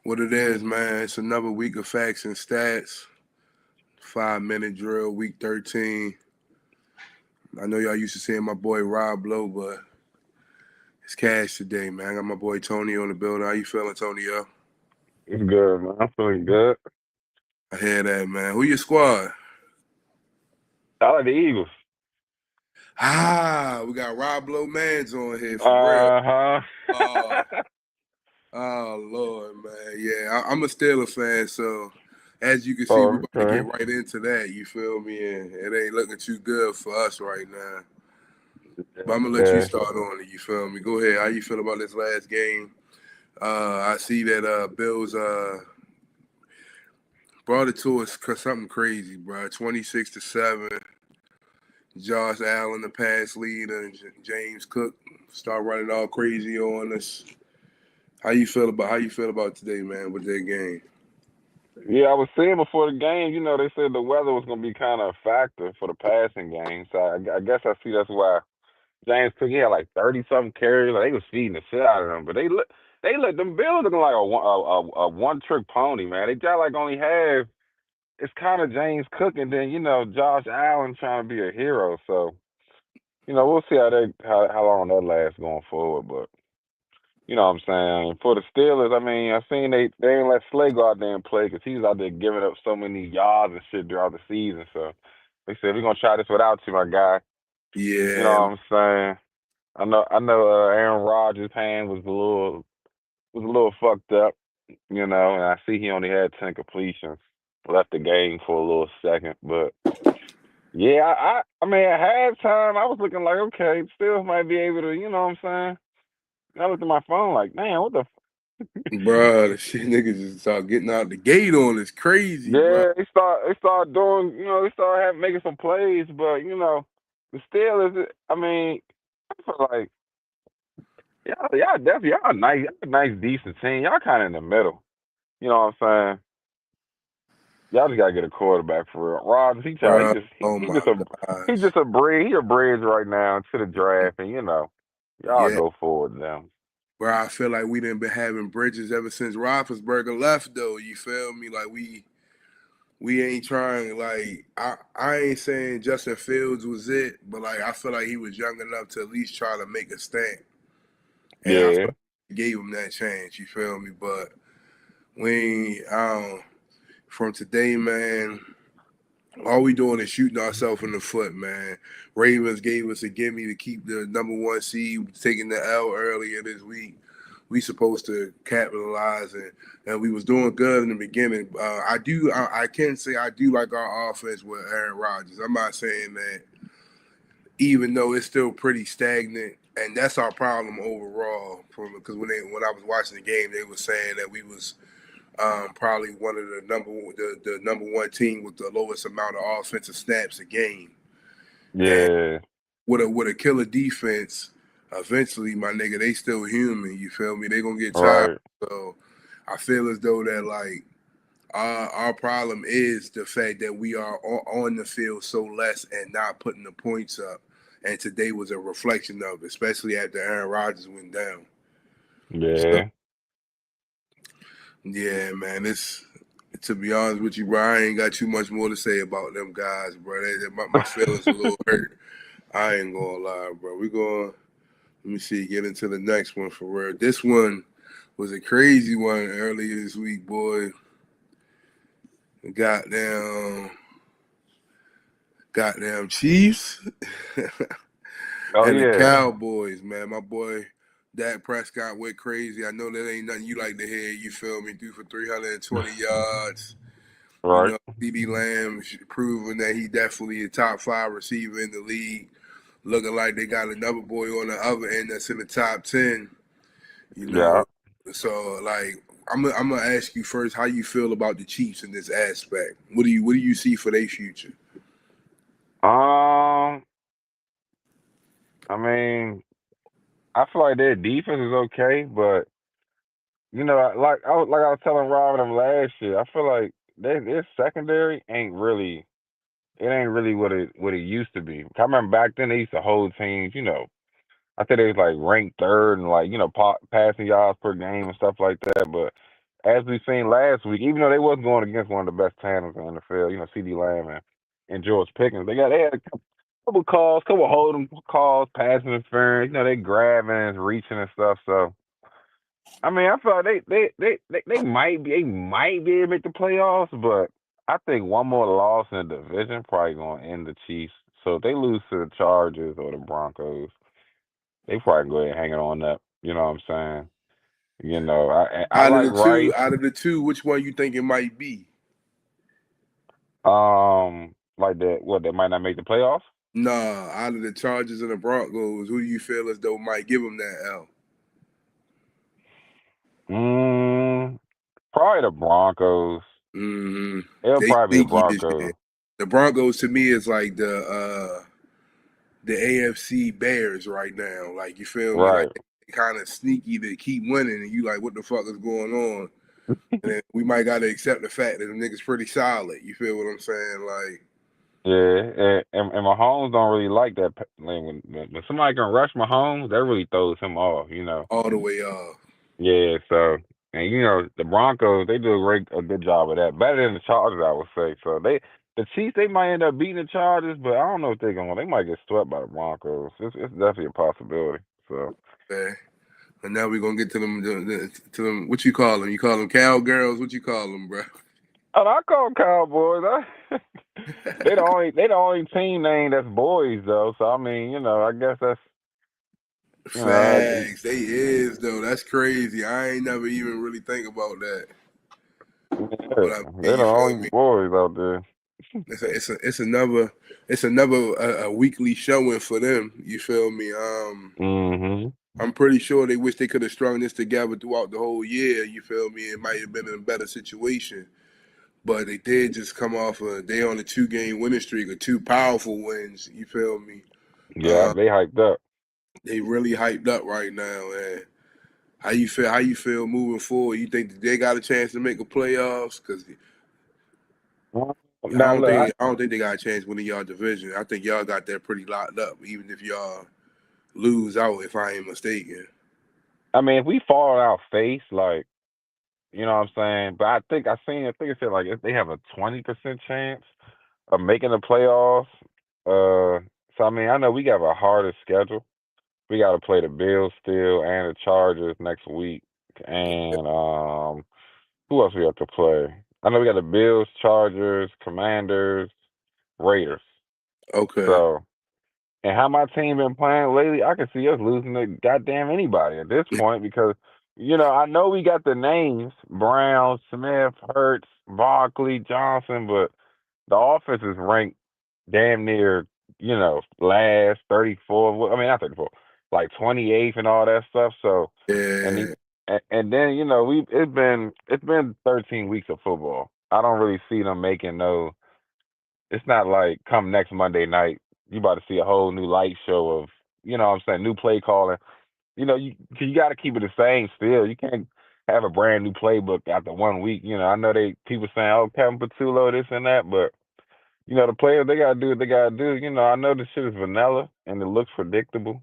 What it is, man, it's another week of facts and stats. 5 minute drill, week 13. I know y'all used to seeing my boy Rob Lowe, but it's cash today, man. I got my boy Tony on the building. How you feeling, Tonyo? It's good, man. I'm feeling good. I hear that, man. Who your squad? I like the Eagles. We got Rob Lowe Mans on here for real. Uh-huh. Oh, oh Lord, man. Yeah, I'm a Steelers fan, so as you can see, we Oh, about to get okay. right into that. You feel me? And it ain't looking too good for us right now. But I'm gonna let you Yeah. start on it. You feel me? Go ahead. How you feel about this last game? I see that Bills brought it to us something crazy, bro. 26-7. Josh Allen, the pass leader, and James Cook start running all crazy on us. How you feel about today, man, with that game? Yeah, I was saying before the game, they said the weather was going to be kind of a factor for the passing game. So I guess I see that's why James Cook, he had like 30-something carries. Like, they was feeding the shit out of them. But they let them Bills looking like a one-trick pony, man. They got like only have, it's kind of James Cook and then, Josh Allen trying to be a hero. So, we'll see how long that lasts going forward. But you know what I'm saying? For the Steelers, I mean, I seen they didn't let Slay go out there and play because he was out there giving up so many yards and shit throughout the season. So they said we're gonna try this without you, my guy. You know Yeah, what I'm saying? I know. Aaron Rodgers' hand was a little fucked up. And I see he only had 10 completions, left the game for a little second, but. Yeah, I mean, at halftime, I was looking like, okay, Steelers might be able to, you know what I'm saying? I looked at my phone like, man, what the bro, the shit niggas just start getting out the gate on us crazy, bro. Yeah, they start doing, they start having making some plays, but the Steelers. I mean, I feel like y'all definitely y'all a nice decent team. Y'all kind of in the middle. You know what I'm saying? Y'all just gotta get a quarterback for real. Rodgers, he try, Bro, oh he my just a he gosh. just a bridge. He a bridge right now to the draft, and y'all Yeah, go forward them. bro, I feel like we done been having bridges ever since Roethlisberger left, though. You feel me? Like we ain't trying. Like I ain't saying Justin Fields was it, but like I feel like he was young enough to at least try to make a stand, and I feel Yeah, like we gave him that chance. You feel me? But we ain't. I don't, from today, man. All we doing is shooting ourselves in the foot, man. Ravens gave us a gimme to keep the number one seed, taking the L earlier this week. We supposed to capitalize, and we was doing good in the beginning. I can say I do like our offense with Aaron Rodgers. I'm not saying that, even though it's still pretty stagnant, and that's our problem overall. Because when I was watching the game, they were saying that we was probably one of the number one team with the lowest amount of offensive snaps a game. And yeah, with a killer defense, eventually, my nigga, they still human. You feel me? They gonna get tired. right. So I feel as though that like our problem is the fact that we are on the field so less and not putting the points up. And today was a reflection of, it, especially after Aaron Rodgers went down. So Yeah, yeah, man, it's to be honest with you, bro, I ain't got too much more to say about them guys, bro. My feelings a little hurt. I ain't gonna lie, bro. We going let me see, get into the next one for real. This one was a crazy one earlier this week, boy. Goddamn, goddamn Chiefs oh and the yeah, Cowboys, man. My boy Dak Prescott went crazy. I know that ain't nothing you like to hear. You feel me? Threw for 320 yards. You right. know, CeeDee Lamb proving that he definitely a top five receiver in the league. Looking like they got another boy on the other end that's in the top 10. You Yeah. know, so like I'm gonna ask you first how you feel about the Chiefs in this aspect. What do you see for their future? Um, I mean, I feel like their defense is okay, but like I was telling Robin them last year, I feel like their secondary ain't really what it used to be. I remember back then they used to hold teams, I think they was like ranked third and like passing yards per game and stuff like that. But as we seen last week, even though they wasn't going against one of the best tandems in the NFL, C.D. Lamb and George Pickens, they had a couple calls, couple holding calls, passing interference. They grabbing, reaching and stuff. So I mean, I feel like they might be able to make the playoffs, but I think one more loss in the division probably gonna end the Chiefs. So if they lose to the Chargers or the Broncos, they probably go ahead and hang it on up. You know what I'm saying? I like Rice. Out of the two, which one you think it might be? Like that. What, they might not make the playoffs? Nah, out of the Chargers and the Broncos, who do you feel as though might give them that L? Probably the Broncos. Mm-hmm. It'll They probably be the sneaky this year. Broncos. The Broncos to me is like the AFC Bears right now. Like, you feel me? Like, Right. they kind of sneaky to keep winning, and you like, what the fuck is going on? And then we might got to accept the fact that the niggas pretty solid. You feel what I'm saying? Like, Yeah, and Mahomes don't really like that. When somebody can rush Mahomes, that really throws him off. all the way off. Yeah, so and the Broncos, they do a good job of that. Better than the Chargers, I would say. So the Chiefs, they might end up beating the Chargers, but I don't know if they're gonna. They might get swept by the Broncos. It's definitely a possibility. So Okay. And now we're gonna get to them. What you call them? You call them cowgirls? What you call them, bro? and I call them Cowboys. They the only team name that's boys though. So I mean, I guess that's Facts. They is though. That's crazy. I ain't never even really think about that. But I mean, they're the you feel only me? boys out there. It's another a weekly showing for them. You feel me? Mm-hmm. I'm pretty sure they wish they could have strung this together throughout the whole year. You feel me? It might have been in a better situation, but they did just come off they on a 2-game winning streak of 2 powerful wins. You feel me? Yeah, they hyped up. They really hyped up right now, and how you feel? How you feel moving forward? You think that they got a chance to make a playoffs? Because Now look, I don't think they got a chance winning y'all division. I think y'all got that pretty locked up, even if y'all lose out, if I ain't mistaken. I mean, if we fall on our face, like, you know what I'm saying? But I think it said like if they have a 20% chance of making the playoffs. So I mean, I know we got a harder schedule. We got to play the Bills still and the Chargers next week, and who else we have to play? I know we got the Bills, Chargers, Commanders, Raiders. Okay. So, and how my team been playing lately, I can see us losing to goddamn anybody at this point because, I know we got the names Brown, Smith, Hurts, Barkley, Johnson, but the offense is ranked damn near, last 34. I mean, not 34, like 28th and all that stuff. So, and Yeah. he, and then it's been 13 weeks of football. I don't really see them making no. It's not like come next Monday night you about to see a whole new light show of what I'm saying, new play calling. You got to keep it the same still. You can't have a brand new playbook after 1 week. I know people saying, "Oh, Kevin Patullo, this and that," but the players, they gotta do what they gotta do. I know this shit is vanilla and it looks predictable,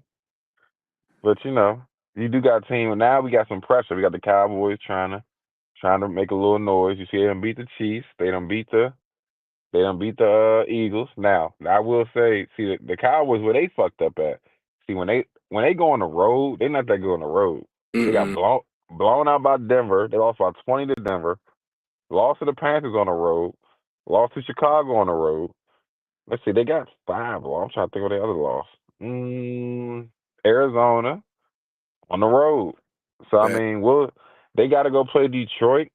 but you do got a team now. We got some pressure. We got the Cowboys trying to make a little noise. You see them beat the Chiefs. They done beat the Eagles. Now, I will say, see the Cowboys, where they fucked up at. See, when they go on the road, they not that good on the road. They got Mm-mm. blown out by Denver. They lost by 20 to Denver. Lost to the Panthers on the road. Lost to Chicago on the road. Let's see, they got 5. I'm trying to think of the other loss. Arizona on the road. So I Fact. mean, they got to go play Detroit.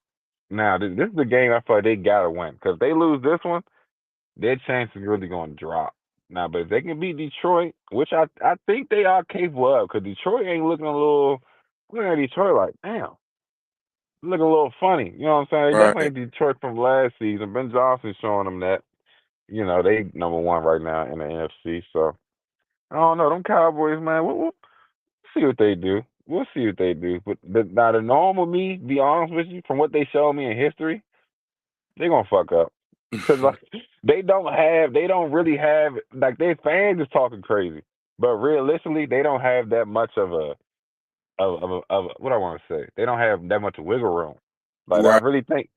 Now, this is the game I feel like they got to win because if they lose this one, their chance is really going to drop. Now, but if they can beat Detroit, which I think they are capable of, because Detroit ain't looking a little. Looking at Detroit like, damn, looking a little funny. You know what I'm saying? They definitely Right. ain't Detroit from last season. Ben Johnson's showing them that. They number one right now in the NFC. So I don't know them Cowboys, man. We'll see what they do. We'll see what they do. But now the normal me, be honest with you, from what they showed me in history, they gonna fuck up. Cause like they don't really have like their fans is talking crazy, but realistically they don't have that much of a what I want to say. They don't have that much wiggle room. Like Right, I really think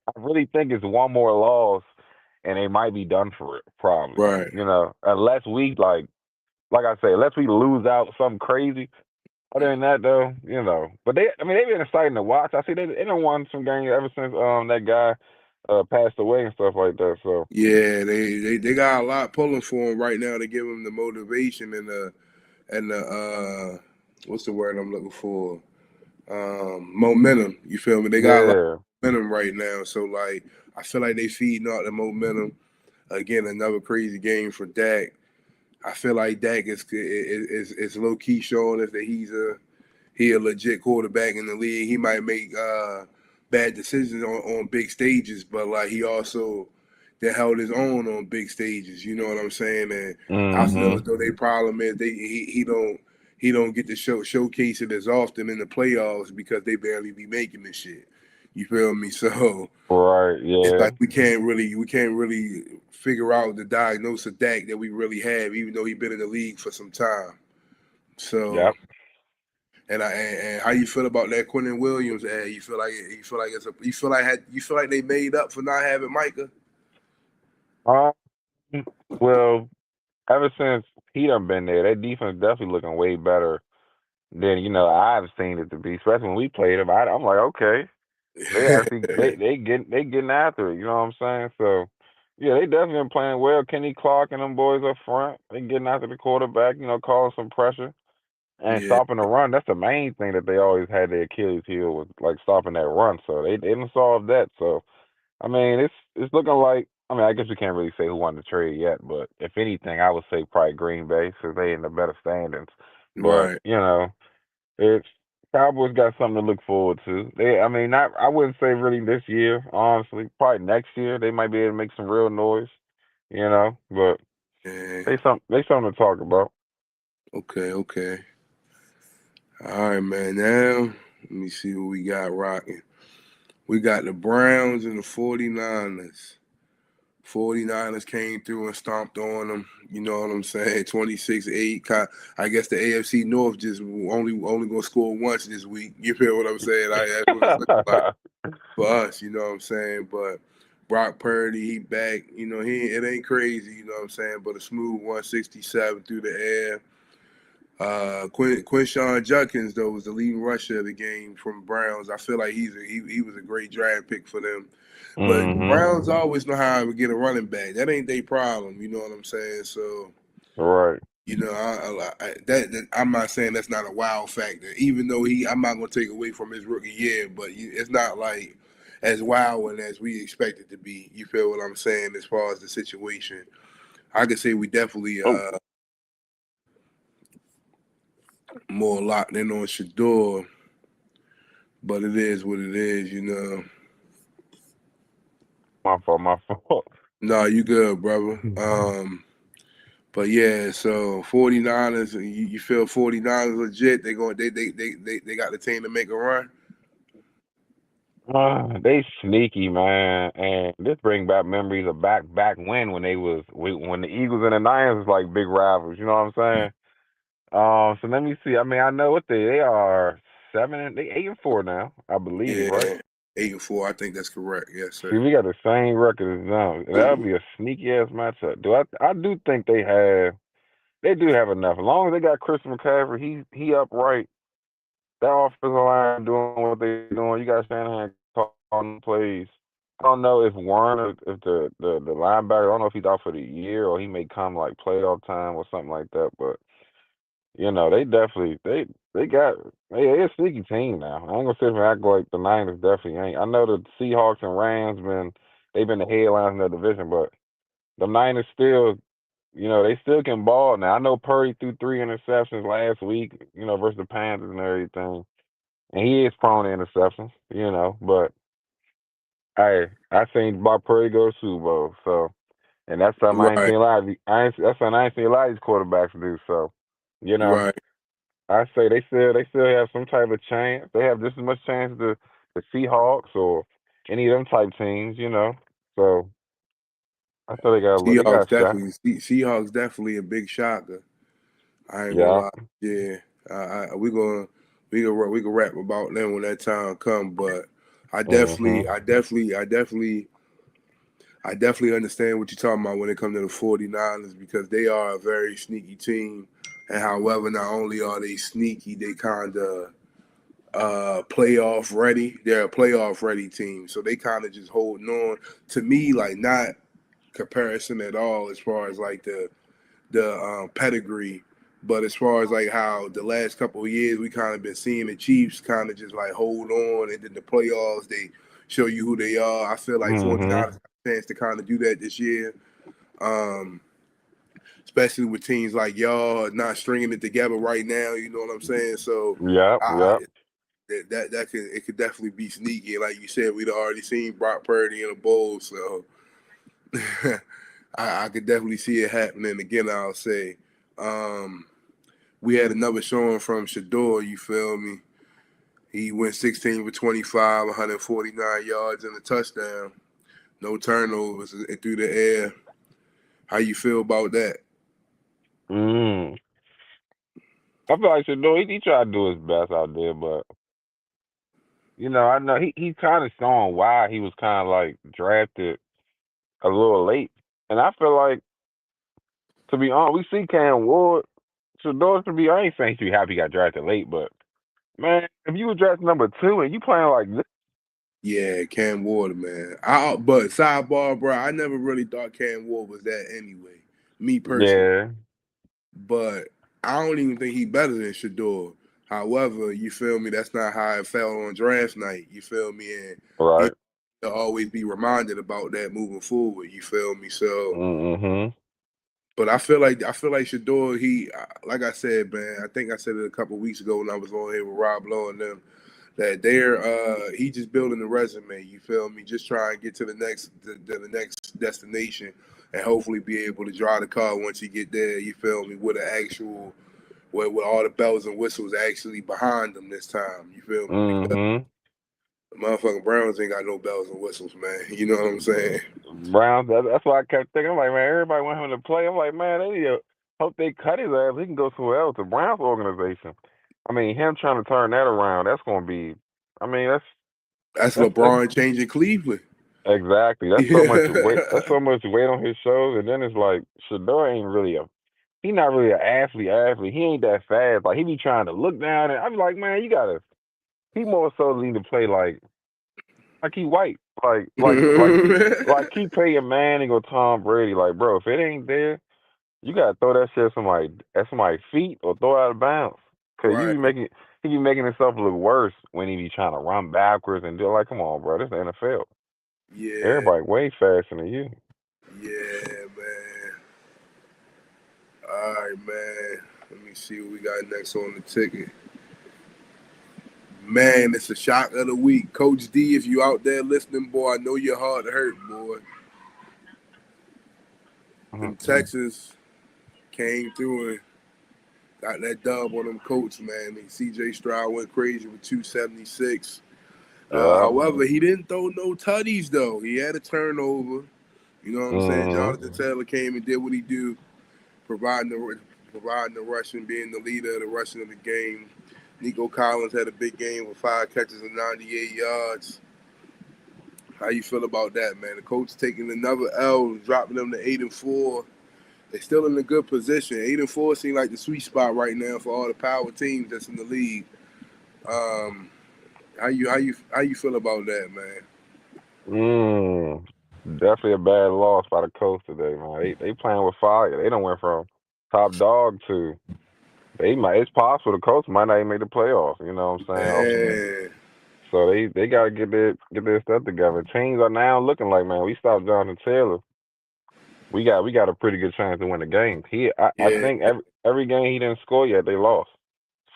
it's one more loss, and they might be done for it. Probably, right. unless we like I say, unless we lose out something crazy. Other than that, though, but I mean, they've been exciting to watch. I see they done won some games ever since that guy passed away and stuff like that. So Yeah, they got a lot pulling for him right now to give him the motivation and the what's the word I'm looking for? Momentum. You feel me? They got a lot yeah, of momentum right now. So like I feel like they feeding out the momentum. Again, another crazy game for Dak. I feel like Dak is low key showing us that he a legit quarterback in the league. He might make bad decisions on big stages, but like he also that held his own on big stages. You know what I'm saying? And I feel as hmm though their problem is he don't get to showcase it as often in the playoffs because they barely be making this shit. You feel me? So right, it's yeah, like we can't really figure out the diagnosis of Dak that we really have, even though he's been in the league for some time. So yep. and how you feel about that Quentin Williams ad? You feel like they made up for not having Micah? Um, well, ever since he done been there, that defense definitely looking way better than I've seen it to be. Especially when we played them, I'm like, okay, they actually they getting after it. You know what I'm saying? So yeah, they definitely been playing well. Kenny Clark and them boys up front, they getting after the quarterback. Causing some pressure and Yeah, stopping the run. That's the main thing that they always had their Achilles heel was like stopping that run. So they didn't solve that. So I mean, it's looking like. I mean, I guess we can't really say who won the trade yet, but if anything, I would say probably Green Bay, so they in the better standings. But right. it's Cowboys got something to look forward to. I mean, not. I wouldn't say really this year, honestly. Probably next year they might be able to make some real noise. But Yeah. they something to talk about. Okay, okay. All right, man. Now let me see what we got rocking. We got the Browns and the 49ers. 49ers came through and stomped on them. You know what I'm saying? 26-8. I guess the AFC North just only gonna score once this week. You feel what I'm saying? That's what it's looking like for us. You know what I'm saying? But Brock Purdy, he back. It ain't crazy. You know what I'm saying? But a smooth 167 through the air. Quinshawn Judkins though was the leading rusher of the game from Browns. I feel like he was a great draft pick for them. But the hmm Browns always know how to get a running back. That ain't their problem. You know what I'm saying? So Right. I'm not saying that's not a wow factor. Even though I'm not gonna take away from his rookie year, but it's not like as wowing as we expect it to be. You feel what I'm saying? As far as the situation, I could say we definitely Oh, more locked in on Shador, but it is what it is. my fault. My fault. No, you good, brother. But yeah, so 49ers, you feel 49ers legit? They got the team to make a run. They sneaky, man, and this bring back memories of back when when the Eagles and the Niners was like big rivals. You know what I'm saying? So let me see. I mean, I know what they are 8-4 now, I believe, right? Yeah, 8-4. I think that's correct. Yes, See, sir. we got the same record as them. That'll be a sneaky ass matchup. I do think they do have enough. As long as they got Chris McCaffrey, he upright. That offensive line doing what they doing. You got Shanahan calling plays. I don't know if Warren or if the linebacker. I don't know if he's out for the year or he may come like playoff time or something like that. But they definitely they a sneaky team now. I ain't gonna sit here and act like the Niners definitely ain't. I know the Seahawks and Rams they've been the headlines in their division, but the Niners still they still can ball now. I know Purdy threw 3 interceptions last week, versus the Panthers and everything. And he is prone to interceptions, but hey, I seen Brock Purdy go to Super Bowl, so and that's something I ain't Right, seen a lot of that's something I ain't seen a lot of these quarterbacks do. So, you know, right. I say they still have some type of chance. They have just as much chance as the Seahawks or any of them type teams. So I feel they got Seahawks a shot. definitely. Seahawks definitely a big shocker. I ain't gonna Yeah. lie. Yeah, we gonna we gonna rap about them when that time come. But I Mm-hmm. definitely, I definitely, I definitely, I definitely understand what you're talking about when it comes to the 49ers because they are a very sneaky team. And however, not only are they sneaky, they kind of playoff ready. They're a playoff ready team. So they kind of just holding on to me, like not comparison at all as far as like the pedigree. But as far as like how the last couple of years we kind of been seeing the Chiefs kind of just like hold on, and then the playoffs they show you who they are. I feel like 49ers Mm-hmm. have a chance to kind of do that this year, um, especially with teams like y'all not stringing it together right now. You know what I'm saying? So Yep, I yep. that could it could definitely be sneaky. Like you said, we'd already seen Brock Purdy in a bowl, so I could definitely see it happening again. I'll say. Um, we had another showing from Shador, you feel me? He went 16 for 25, 149 yards and a touchdown. No turnovers through the air. How you feel about that? Mm. I feel like Shador, he tried to do his best out there, but I know he kind of showing why he was kind of like drafted a little late, and I feel like, to be honest, we see Cam Ward. Shador, to be, I ain't saying he should be happy he got drafted late, but man, if you were drafted number 2 and you playing like this, Yeah, Cam Ward, man. But sidebar, bro, I never really thought Cam Ward was that anyway. Me personally. yeah, But I don't even think he better than Shador. However, you feel me? That's not how it felt on draft night. You feel me? And he right. to always be reminded about that moving forward. You feel me? So, Mm-hmm. but I feel like Shador. He, like I said, man. I think I said it a couple weeks ago when I was on here with Rob Lowe and them that he just building the resume. You feel me? Just try and get to the next destination and hopefully be able to drive the car once you get there. You feel me? With an actual with all the bells and whistles actually behind them this time. You feel me? Because Mm-hmm. the motherfucking Browns ain't got no bells and whistles, man. You know what I'm saying? Browns. That's why I kept thinking. I'm like, man, everybody want him to play. I'm like, man, they need to hope they cut his ass. He can go somewhere else. The Browns organization. I mean, him trying to turn that around. That's going to be. I mean, That's that's LeBron changing Cleveland. exactly. That's so much weight. Yeah. That's so much weight on his shoulders. And then it's like Shador ain't really a. He not really an athlete. Athlete. He ain't that fast. Like he be trying to look down, and I'm like, man, you gotta. He more so need to play like he white. Like keep Peyton Manning or Tom Brady. Like, bro, if it ain't there, you gotta throw that shit at somebody's feet or throw it out of bounds. Cause Right. he be making himself look worse when he be trying to run backwards and do, like, come on, bro, this is the NFL. Yeah. Everybody way faster than you. Yeah, man. All right, man. Let me see what we got next on the ticket. Man, it's a shock of the week. Coach D, if you out there listening, boy, I know your heart hurt, boy. Them Mm-hmm. Texans came through and got that dub on them Colts, man. And CJ Stroud went crazy with 276. Yeah. However, he didn't throw no tutties, though. He had a turnover. You know what I'm saying? Jonathan Mm-hmm. Taylor came and did what he do, providing the rushing, being the leader of the rushing of the game. Nico Collins had a big game with 5 catches and 98 yards. How you feel about that, man? The Colts taking another L, dropping them to 8-4. They're still in a good position. 8-4 seem like the sweet spot right now for all the power teams that's in the league. Um, how you feel about that, man? Mm. Definitely a bad loss by the Colts today, man. They playing with fire. They don't went from top dog to they might. It's possible the Colts might not even make the playoffs. You know what I'm saying? Man, So they gotta get their stuff together. Teams are now looking like, man, we stopped Jonathan Taylor. We got a pretty good chance to win the game. I yeah, think every game he didn't score yet, they lost.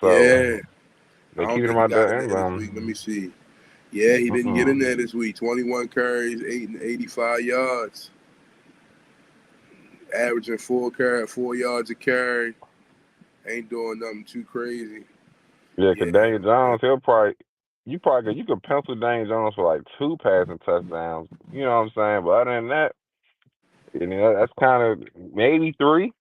So yeah. I they don't keeping him think he out got the in end there this week. Let me zone. see. Yeah, he didn't get in Mm-mm. there this week. 21 carries, 85 yards, averaging 4 yards a carry. Ain't doing nothing too crazy. Yeah, 'cause Yeah, Daniel man. Jones, you could pencil Daniel Jones for like 2 passing touchdowns. You know what I'm saying? But other than that, that's kind of maybe 3.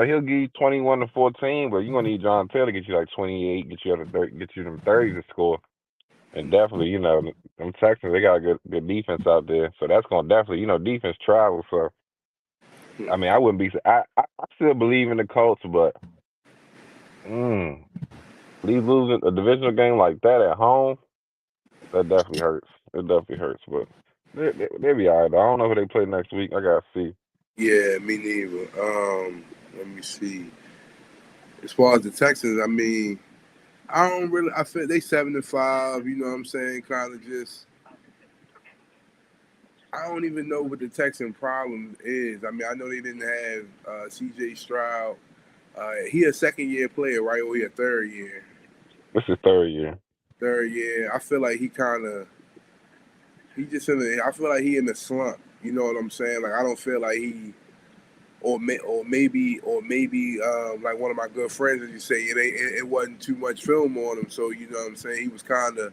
He'll give you 21 to 14, but you're gonna need John Taylor to get you like 28, get you up to 30, get you them 30s to score. And definitely, them Texans, they got a good defense out there. So that's gonna definitely, defense travel. So I mean, I wouldn't be. I still believe in the Colts, but mm, these losing a divisional game like that at home, that definitely hurts. It definitely hurts. But they'll be all right. I don't know who they play next week. I gotta see. Yeah, me neither. Let me see. As far as the Texans, I mean, I don't really. I feel they 7-5. You know what I'm saying? Kind of just. I don't even know what the Texan problem is. I mean, I know they didn't have C.J. Stroud. He a second year player, right? Or he a third year? This is third year. Third year. I feel like he just in a. I feel like he in a slump. You know what I'm saying? Like I don't feel like he or maybe like one of my good friends, as you say, it wasn't too much film on him, so you know what I'm saying. He was kind of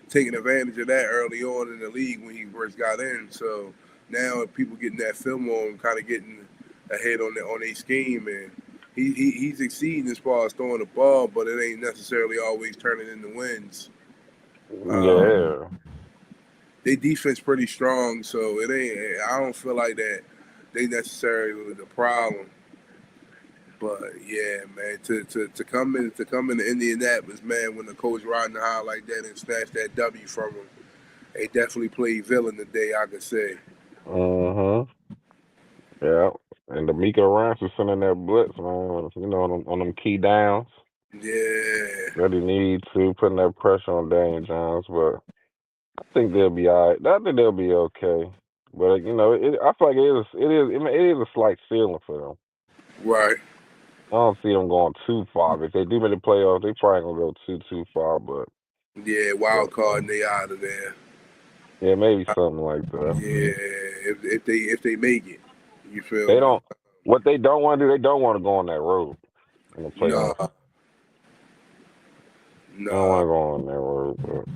taking advantage of that early on in the league when he first got in. So now people getting that film on him, kind of getting ahead on their scheme, and he's exceeding as far as throwing the ball, but it ain't necessarily always turning into wins. Um, Yeah. their defense pretty strong, so it ain't. I don't feel like that they necessarily the problem. But yeah, man, to come in Indianapolis, man, when the coach riding the high like that and snatch that W from him, they definitely played villain today. I could say. Uh huh. Yeah. And D'Amico Ryan's was sending that blitz, man. On them key downs. Yeah, Really need to putting that pressure on Daniel Jones, but I think they'll be all right. I think they'll be okay. But I feel like it is a slight ceiling for them. right. I don't see them going too far. If they do make the playoffs, they probably gonna go too far. Yeah, But wild card and they out of there. yeah, maybe something like that. Yeah, if they make it, you feel They me? don't. What they don't want to do, they don't want to go on that road in the playoffs. Nah, They don't nah. want to go on that road. But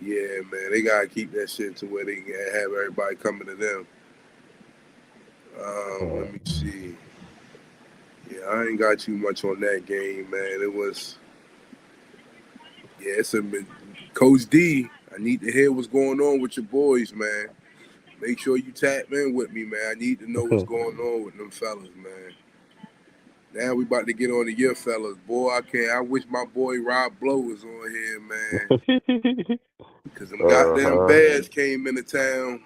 Yeah, man, they gotta keep that shit to where they can have everybody coming to them. Let me see. Yeah, I ain't got too much on that game, man. It was Yeah, it's a Coach D. I need to hear what's going on with your boys, man. Make sure you tap in with me, man. I need to know what's going on with them fellas, man. Now we about to get on to your fellas, boy. I can't. I wish my boy Rob Blow was on here, man. Cause them goddamn huh. Bears came into town.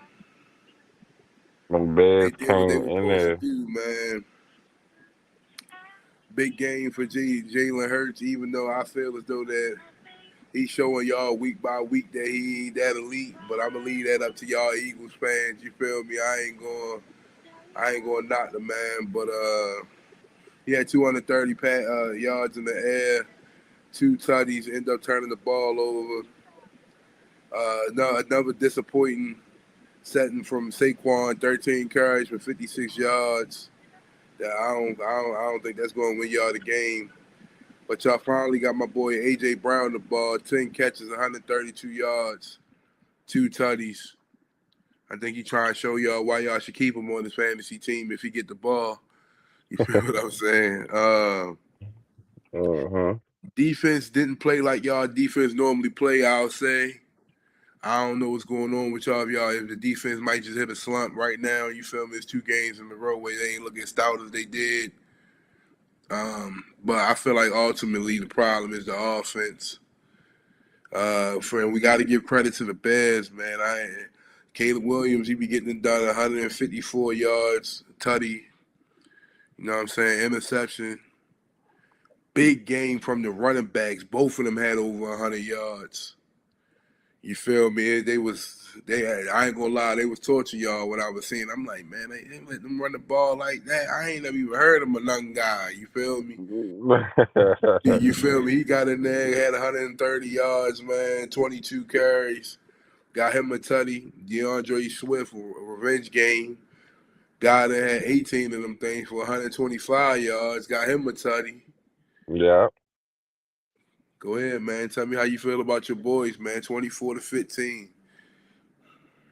Them They Bears did what they came were in supposed to there. do, man. Big game for Jalen Hurts, even though I feel as though that he's showing y'all week by week that he ain't that elite, but I'm gonna leave that up to y'all Eagles fans. You feel me? I ain't going to knock the man, but he had 230 yards in the air, two tutties, end up turning the ball over. No, another disappointing setting from Saquon, 13 carries for 56 yards. Yeah, I don't think that's going to win y'all the game. But y'all finally got my boy AJ Brown the ball, 10 catches, 132 yards, two tutties. I think he trying to show y'all why y'all should keep him on his fantasy team if he get the ball. You feel what I'm saying? Uh-huh. Defense didn't play like y'all defense normally play, I'll say. I don't know what's going on with y'all. If y'all, if the defense might just hit a slump right now, you feel me? It's 2 games in a row where they ain't looking stout as they did. But I feel like ultimately the problem is the offense. We got to give credit to the Bears, man. Caleb Williams, he be getting it done 154 yards, tutty. You know what I'm saying? Interception. Big game from the running backs. Both of them had over 100 yards. You feel me? They had, I ain't gonna lie, they was torturing y'all what I was seeing. I'm like, man, they ain't let them run the ball like that. I ain't never even heard of a young guy. You feel me? You feel me? He got in there, had 130 yards, man, 22 carries. Got him a tutty. DeAndre Swift, a revenge game. Guy that had 18 of them things for 125 yards. Got him a tutty. Yeah, Go ahead, man. Tell me how you feel about your boys, man. 24-15.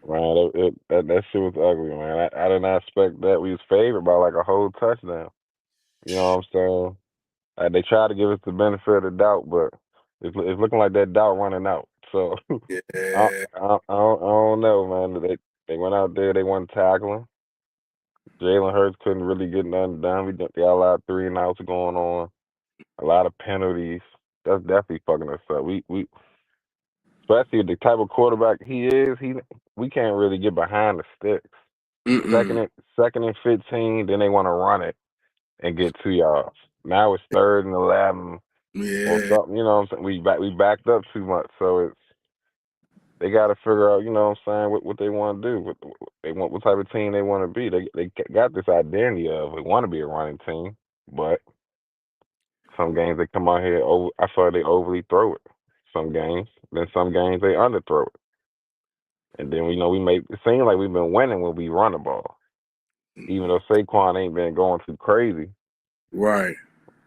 man, that shit was ugly, man. I did not expect that. We was favored by like a whole touchdown. You know what I'm saying? They tried to give us the benefit of the doubt, but it's looking like that doubt running out. So Yeah. I don't know, man. They went out there, they won tackling. Jalen Hurts couldn't really get nothing done. They got a lot of 3-and-outs going on, a lot of penalties. That's definitely fucking us up. We especially the type of quarterback he is. We can't really get behind the sticks. Mm-mm. Second and 15, then they want to run it and get 2 yards. Now it's 3rd and 11 or Yeah. something. You know what I'm saying? We backed up too much, so they got to figure out. You know what I'm saying? What they want to do? What type of team they want to be? They got this identity of we want to be a running team, but some games they come out here. I feel like they overly throw it. Some games, then some games they underthrow it, and then we make it seem like we've been winning when we run the ball. Even though Saquon ain't been going too crazy, Right.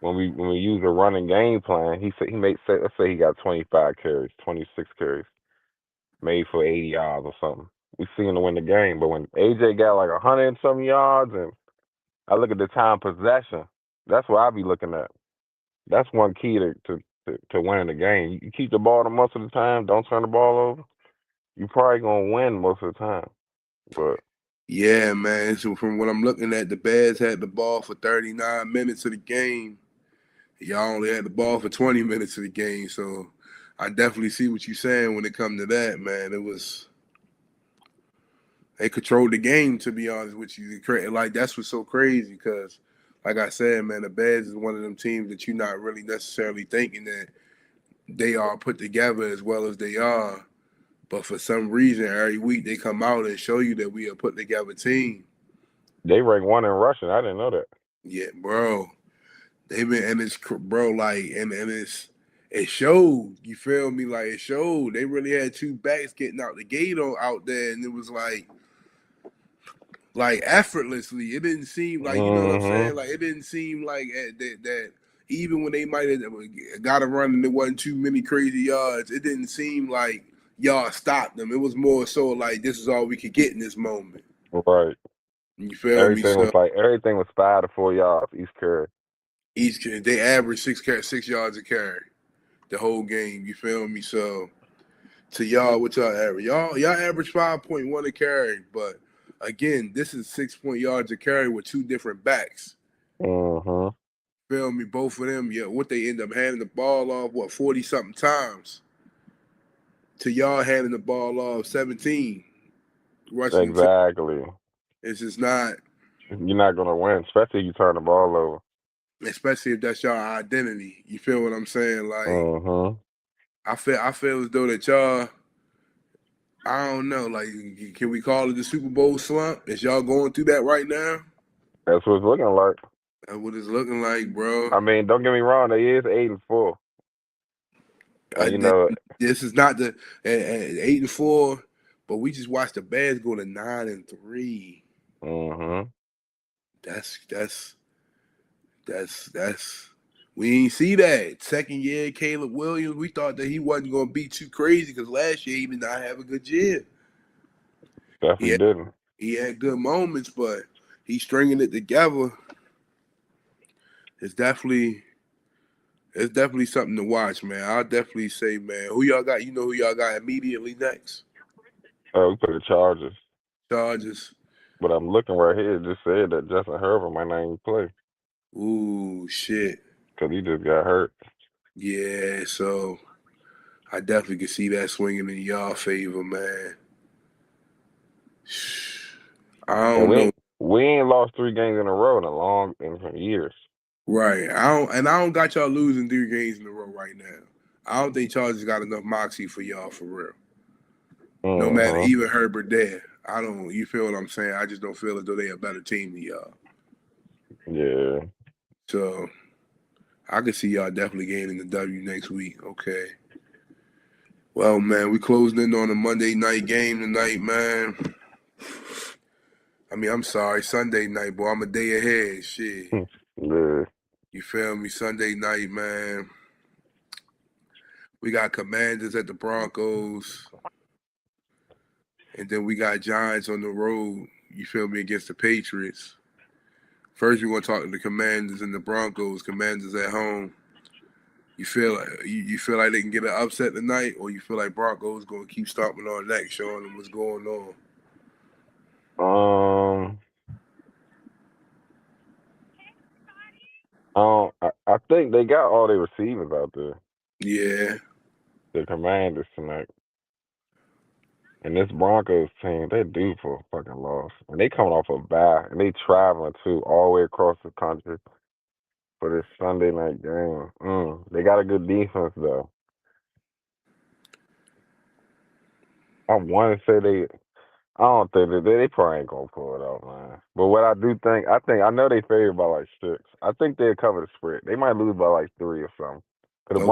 when we use a running game plan, he made let's say he got 25 carries, 26 carries, made for 80 yards or something. We seen him to win the game, but when AJ got like 100 and some yards, and I look at the time possession, that's what I be looking at. That's one key to winning the game. You keep the ball the most of the time, don't turn the ball over. You probably gonna win most of the time. But Yeah, man. So from what I'm looking at, the Bears had the ball for 39 minutes of the game. Y'all only had the ball for 20 minutes of the game. So I definitely see what you're saying when it comes to that, man. They controlled the game, to be honest with you. Like, that's what's so crazy because, like I said, man, the Bears is one of them teams that you're not really necessarily thinking that they are put together as well as they are. But for some reason, every week they come out and show you that we are put together team. they rank one in rushing. I didn't know that. Yeah, bro. They've been and it's bro like and it showed. You feel me? Like it showed. They really had two backs getting out the gate out there, and it was like effortlessly. It didn't seem like, you know what I'm saying. Mm-hmm. Like it didn't seem like that even when they might have got a run and there wasn't too many crazy yards, it didn't seem like y'all stopped them. It was more so like this is all we could get in this moment. Right. You feel me? So Everything was 5 to 4 yards each carry. they averaged 6 yards a carry the whole game. You feel me? So to y'all, what y'all average? Y'all average 5.1 a carry, but again, this is 6 yards a carry with two different backs. Mm-hmm. Feel me? Both of them, yeah. What they end up handing the ball off, 40 something times to y'all handing the ball off 17, rushing to. Exactly. It's just not, You're not gonna win, especially if you turn the ball over. especially if that's y'all identity. You feel what I'm saying? Like Mm-hmm. I feel as though that y'all. I don't know. Like, can we call it the Super Bowl slump? Is y'all going through that right now? That's what it's looking like. That's what it's looking like, bro. I mean, don't get me wrong, they is 8-4. And Uh, you th- know, this is not the 8-4, but we just watched the Bears go to 9-3. mm-hmm. That's we ain't see that. Second year, Caleb Williams, we thought that he wasn't gonna be too crazy because last year he did not have a good year. He Definitely had, didn't. he had good moments, but he's stringing it together. It's definitely it's definitely something to watch, man. I'll definitely say, man, who y'all got? You know who y'all got immediately next? We put the Chargers. Chargers. But I'm looking right here, it just said that Justin Herbert might not even play Ooh, shit. because he just got hurt. Yeah, so I definitely can see that swinging in y'all favor, man. I And don't know. we ain't lost 3 games in a row in some years. Right. I don't got y'all losing 3 games in a row right now. I don't think Chargers got enough moxie for y'all for real. No matter Mm-hmm. even Herbert there. I don't you feel what I'm saying? I just don't feel as though they a better team than y'all. Yeah. So I can see y'all definitely gaining the W next week. Okay. Well, man, we closing in on a Monday night game tonight, man. I mean, I'm sorry, Sunday night, boy. I'm a day ahead. Shit. Yeah. You feel me? Sunday night, man. We got Commanders at the Broncos. And then we got Giants on the road, you feel me, against the Patriots. First, we're going to talk to the Commanders and the Broncos. Commanders at home. You feel like they can get an upset tonight, or you feel like Broncos going to keep stomping on neck, showing them what's going on? Um, I think they got all their receivers out there. Yeah, The Commanders tonight. And this Broncos team, they due for a fucking loss. And they coming off a bye. And they traveling too, all the way across the country for this Sunday night game. They got a good defense though. I want to say I don't think they probably ain't gonna pull it off, man. But what I do think, I know they favored by like 6. I think they'll cover the spread. They might lose by like 3 or something. Cause okay, The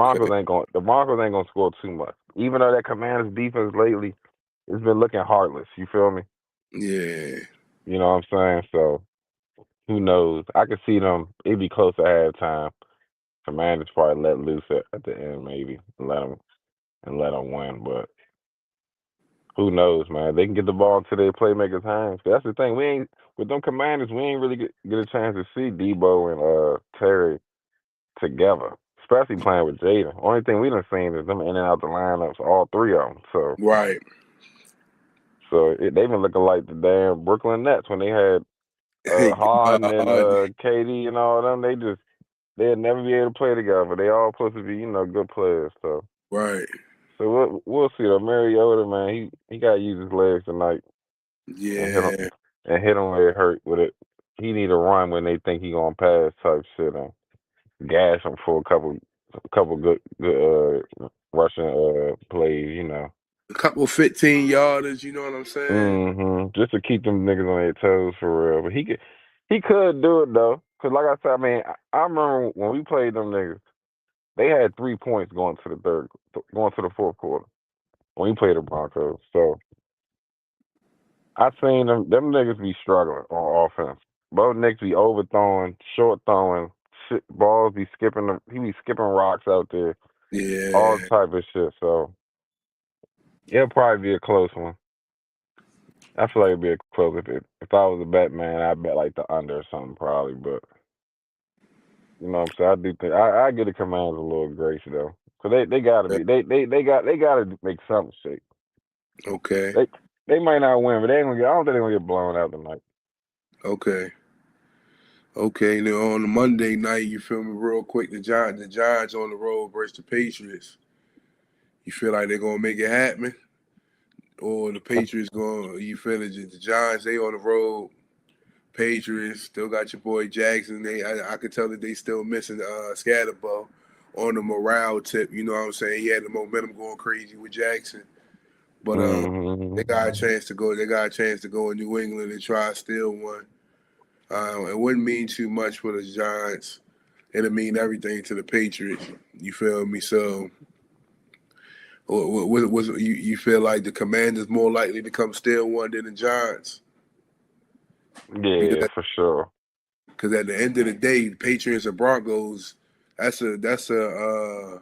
Broncos ain't gonna score too much. Even though that Commanders defense lately, it's been looking heartless. You feel me? yeah, You know what I'm saying? So who knows? I could see them. It'd be close to halftime. Commanders probably let loose at the end, maybe let them win. But who knows, man? They can get the ball to their playmakers' hands. That's the thing. We ain't with them Commanders. We ain't really get a chance to see Debo and Terry together, especially playing with Jada. Only thing we done seen is them in and out the lineups, all 3 of them. right. They've been looking like the damn Brooklyn Nets when they had Harden and Harden. KD and all them. They'd never be able to play together. They all supposed to be, good players. Right. So we'll see though. Mariota, man, he got to use his legs tonight and Yeah. hit him where it hurt with it. He need to run when they think he gonna pass type shit and gash him for a couple good rushing plays. A couple 15 yarders, you know what I'm saying? Just to keep them niggas on their toes for real. But he could do it though. Cause like I said, I mean, I remember when we played them niggas, they had 3 points going to the fourth quarter when we played the Broncos. So I seen them niggas be struggling on offense. Both niggas be overthrowing, short throwing, shit, balls be skipping them. He be skipping rocks out there, all Yeah. type of shit. So it'll probably be a close one. I feel like it'd be a close. If I was a bet man, I'd bet like the under or something probably. But you know what I'm saying? I do think I give the Commanders a little grace though, cause they gotta be they gotta make something shake. Okay. They might not win, but they ain't gonna get. I don't think they're gonna get blown out tonight. Okay. Okay. Then on the Monday night, you feel me real quick, the Giants on the road versus the Patriots. You feel like they're gonna make it happen? Or the Patriots going you feel it, the Giants, they on the road. Patriots still got your boy Jackson. I could tell that they still missing Scatterball on the morale tip. You know what I'm saying? He had the momentum going crazy with Jackson, but they Mm-hmm. got a chance to go. They got a chance to go in New England and try to steal one. It wouldn't mean too much for the Giants. It'll mean everything to the Patriots. You feel me? So, you feel like the Commanders more likely to come steal one than the Giants? Yeah, for sure. Because at the end of the day, Patriots and Broncos, that's a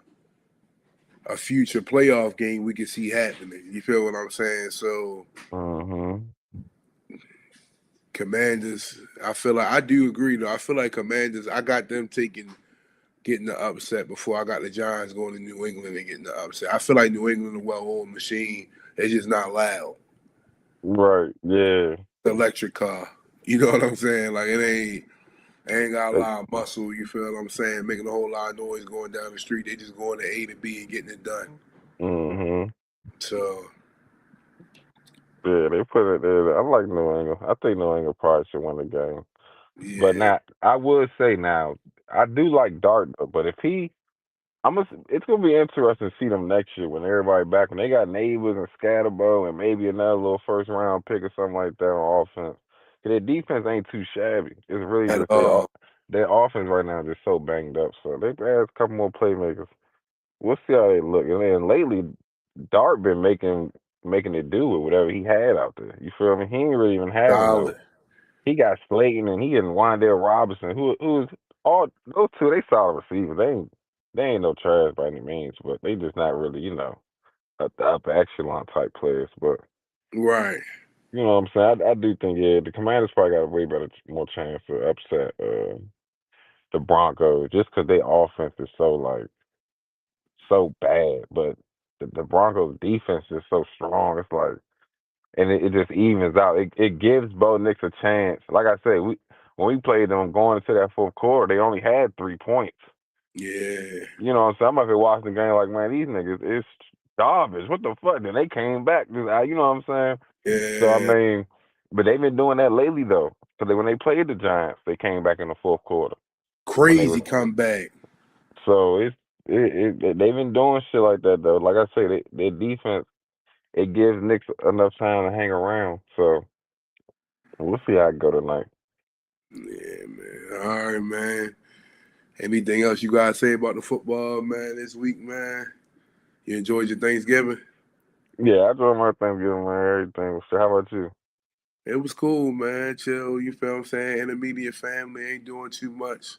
future playoff game we can see happening. You feel what I'm saying? So Mm-hmm. Commanders, I feel like I do agree though. I feel like Commanders, I got them getting the upset before I got the Giants going to New England and getting the upset. I feel like New England a well-oiled machine. They're just not loud. Right. Yeah. The electric car. You know what I'm saying? Like it ain't got a Like, lot of muscle, you feel what I'm saying, making a whole lot of noise going down the street. They just going to A to B and getting it done. mm-hmm. So, Yeah, they put it there. I like New England. I think New England probably should win the game. But yeah, now, I would say now, I do like Dart, though, but if it's gonna be interesting to see them next year when everybody back when they got Neighbors and Scatterbo and maybe another little first round pick or something like that on offense. 'Cause their defense ain't too shabby. It's really at just all. their offense right now is just so banged up. So they add a couple more playmakers. We'll see how they look. And then lately, Dart been making it do with whatever he had out there. You feel me? He ain't really even having Solid. no. He got Slayton and he and Wandale Robinson, who's all those two. They solid receivers. They ain't no trash by any means, but they just not really at the upper echelon type players. But Right. you know what I'm saying? I do think the Commanders probably got a way better, more chance to upset the Broncos just because their offense is so like. so bad, but the Broncos defense is so strong. It's like, and it just evens out. It gives Bo Nix a chance. Like I said, when we played them going into that fourth quarter, they only had 3 points. Yeah. You know what I'm saying? I'm up here watching the game like, man, these niggas is garbage. What the fuck? Then they came back. You know what I'm saying? So I Yeah. mean, but they've been doing that lately though. So when they played the Giants, they came back in the fourth quarter. Crazy comeback. So they've been doing shit like that though. Like I say, their defense, it gives Knicks enough time to hang around. So we'll see how it go tonight. Yeah, man. All right, man. Anything else you gotta say about the football, man, this week, man? You enjoyed your Thanksgiving? Yeah, I enjoyed my Thanksgiving, man. Everything. So how about you? It was cool, man. Chill, you feel what I'm saying? Intermediate family ain't doing too much.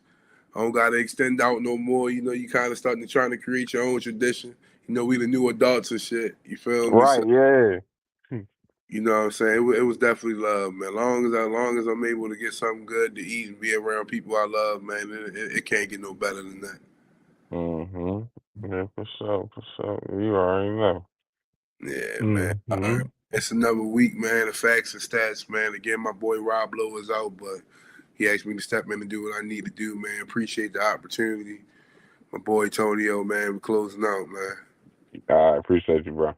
I don't gotta extend out no more. You know, you kind of starting to trying to create your own tradition. You know, we the new adults and shit. You feel me? So, Right, yeah. you know what I'm saying? It was definitely love, man. Long as I'm able to get something good to eat and be around people I love, man, it can't get no better than that. Yeah, for sure, for sure. You already know. Yeah, man. All right. It's another week, man. The facts and stats, man. Again, my boy Rob Lowe is out, but he asked me to step in and do what I need to do, man. Appreciate the opportunity. My boy Tonio, man, we're closing out, man. I appreciate you, bro.